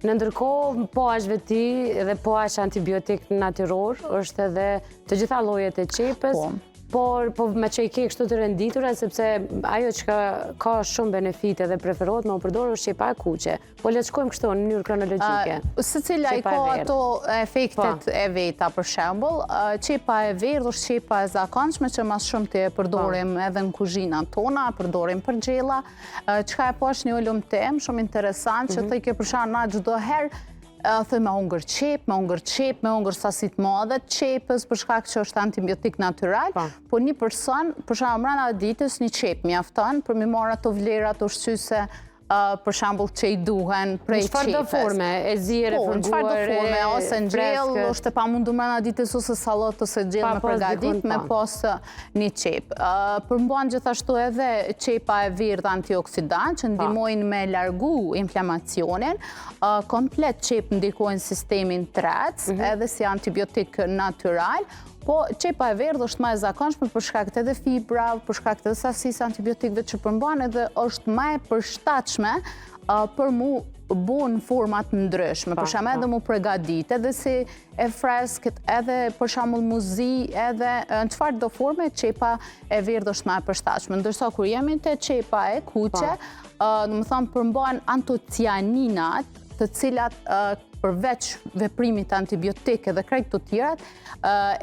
Në ndërkohë, POH ti dhe POH antibiotik natyror është edhe të gjitha llojet e qepës, por me që i ke kështu të renditura, sepse ajo që ka shumë benefite dhe preferohet me u përdorë është qepa e kuqe. Po le të shkojmë kështu në mënyrë kronologjike. Secila i ka ato efektet e veta, për shembull, qepa e verdhë është qepa e zakonshme që mas shumë të e përdorim edhe në kuzhinën tona, përdorim për gjella. Çka e po është një ulum temë shumë interesant që të i ke përshana na çdo herë me hungër qep, me hungër sasit madhe të qepës, për shkak që është antibiotik natyral, po një person, për shembull mbrana ditës një qep mjafton për mi marrë ato vlerat ushqyese, për shembull që i duhen prej qepës. Në çfarë do forme? E zire, fërguar, në çfarë do forme, ose në gjellë, është e pamundur mbrana ditës ose sallot ose gjellë me përgadit me pas një qep. Përmban gjithashtu edhe qepa e verdhë antioksidant që ndihmojnë me largu inflamacionin, komplet qep ndikojnë sistemin tretës, edhe si antibiotik natyral. Po, qepa e verdhë është ma e zakonshme për shkak të edhe fibra, për shkak të edhe sasisë antibiotikëve që përmban edhe është ma e përshtatshme për mu bu në format ndryshme. Për shembull edhe mu përgadit, edhe si e freskët, edhe për shembull muzi, edhe në çfarë do forme qepa e verdhë është ma e përshtatshme. Ndërsa kur jemi te qepa e kuqe, domethënë përmban antocianinat, të cilat përveç veprimit antibiotik edhe krejt të tjerat,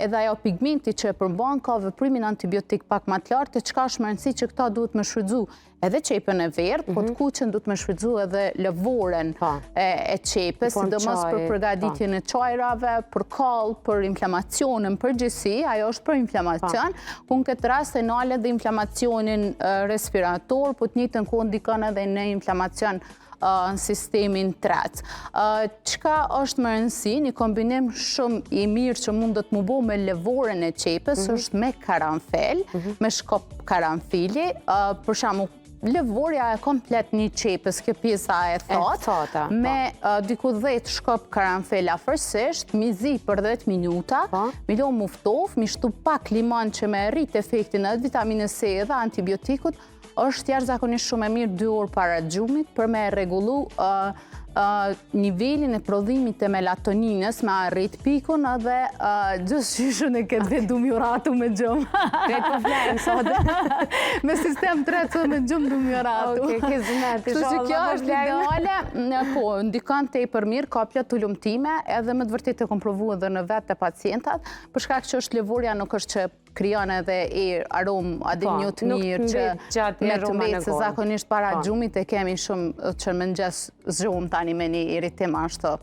edhe ajo pigmenti që e përmban ka veprimin antibiotik pak më të lartë, çka është më rëndësi që këta duhet me shfrytzu edhe qepën e verdhë, po të kuqen duhet me shfrytzu edhe lëvoren e qepës, sidomos për përgaditjen e çajrave, për kall, për inflamacionin përgjithësi, ajo është për inflamacion, ku në këtë rast e nale dhe inflamacionin respirator, po të njëjtën kohë ndikon edhe në inflamacion në sistemin tretës. Çka është më rëndësi, një kombinim shumë i mirë që mundet mu bo me lëvoren e qepës, është me karanfel, me shkop karanfili, për shembull lëvorja e komplet një qepës, kjo pjesa e thotë, me diku 10 shkop karanfel afërsisht, mi zi për 10 minuta, mi lo muftof, mi shtu pak limon që me rrit efektin e vitaminës C dhe antibiotikut, është jashtëzakonisht shumë e mirë 2 orë para gjumit për me rregullu nivelin e prodhimit të melatoninës me arrit pikun edhe gjithëshyshën e këtë dhe dumjuratu me gjumë. Këtë po flajmë sot. Me sistem tretës me gjumë dumjuratu. Oke, këzëmet, kështu që kjo është ideale, po, ndikon të i për mirë, ka plot ullumtime, edhe me të vërtet e komprovu edhe në vetë të pacientat, për shkak që është lëvorja nuk është që krijon edhe aromë adinjo të mirë që me të mbetë, se zakonisht para gjumit e kemi shumë që mëngjes zgjumë tani me një iritim ashtu.